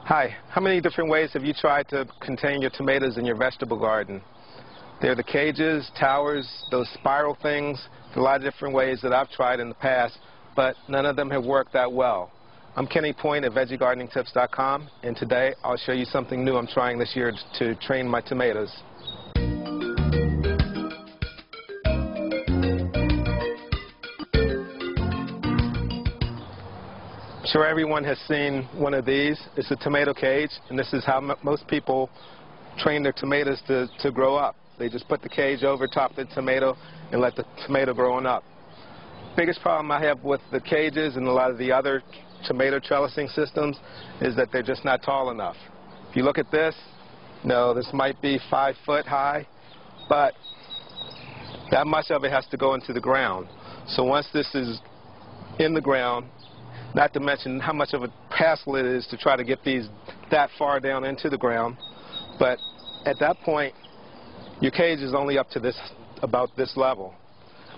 Hi, how many different ways have you tried to contain your tomatoes in your vegetable garden? There are the cages, towers, those spiral things. There are a lot of different ways that I've tried in the past, but none of them have worked that well. I'm Kenny Point at VeggieGardeningTips.com, and today I'll show you something new I'm trying this year to train my tomatoes. I'm sure everyone has seen one of these. It's a tomato cage, and this is how most people train their tomatoes to grow up. They just put the cage over top of the tomato and let the tomato grow on up. Biggest problem I have with the cages and a lot of the other tomato trellising systems is that they're just not tall enough. If you look at this, this might be 5 foot high, but that much of it has to go into the ground. So once this is in the ground, not to mention how much of a hassle it is to try to get these that far down into the ground, but at that point, your cage is only up to about this level.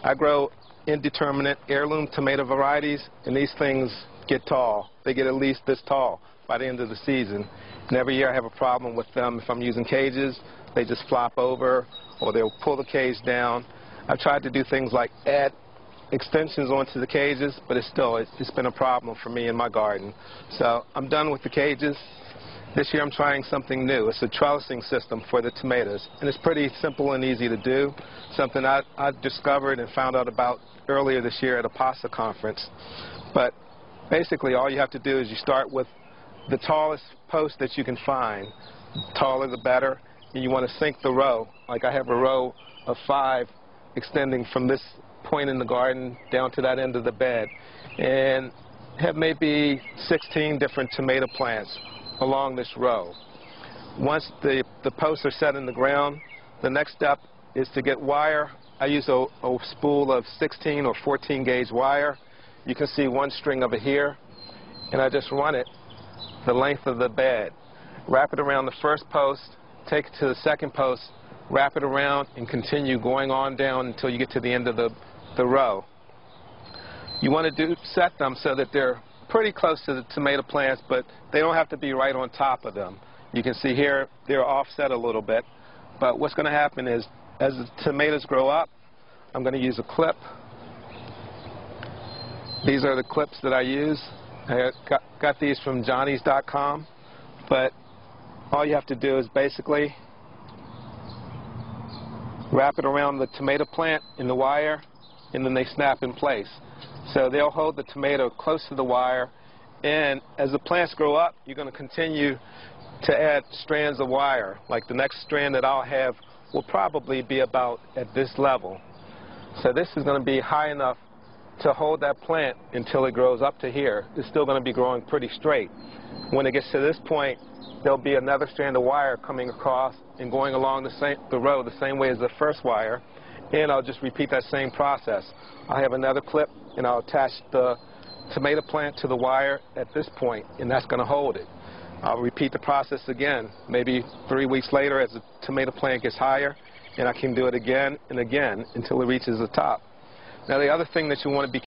I grow indeterminate heirloom tomato varieties, and these things get tall. They get at least this tall by the end of the season. And every year I have a problem with them. If I'm using cages, they just flop over, or they'll pull the cage down. I've tried to do things like add extensions onto the cages, but it's been a problem for me in my garden. So I'm done with the cages. This year I'm trying something new. It's a trellising system for the tomatoes, and it's pretty simple and easy to do. Something I discovered and found out about earlier this year at a pasta conference. But basically all you have to do is you start with the tallest post that you can find. The taller the better, and you want to sink the row. Like I have a row of 5 extending from this point in the garden down to that end of the bed, and have maybe 16 different tomato plants along this row. Once the posts are set in the ground, the next step is to get wire. I use a spool of 16 or 14 gauge wire. You can see one string of it here, and I just run it the length of the bed. Wrap it around the first post, take it to the second post, wrap it around, and continue going on down until you get to the end of the row. You want to set them so that they're pretty close to the tomato plants, but they don't have to be right on top of them. You can see here they're offset a little bit, but what's going to happen is as the tomatoes grow up, I'm going to use a clip. These are the clips that I use. I got these from johnny's.com, but all you have to do is basically wrap it around the tomato plant in the wire, and then they snap in place. So they'll hold the tomato close to the wire, and as the plants grow up, you're going to continue to add strands of wire. Like the next strand that I'll have will probably be about at this level. So this is going to be high enough to hold that plant until it grows up to here. It's still going to be growing pretty straight. When it gets to this point, there'll be another strand of wire coming across and going along the row the same way as the first wire, and I'll just repeat that same process. I'll have another clip, and I'll attach the tomato plant to the wire at this point, and that's going to hold it. I'll repeat the process again, maybe 3 weeks later as the tomato plant gets higher, and I can do it again and again until it reaches the top. Now the other thing that you want to be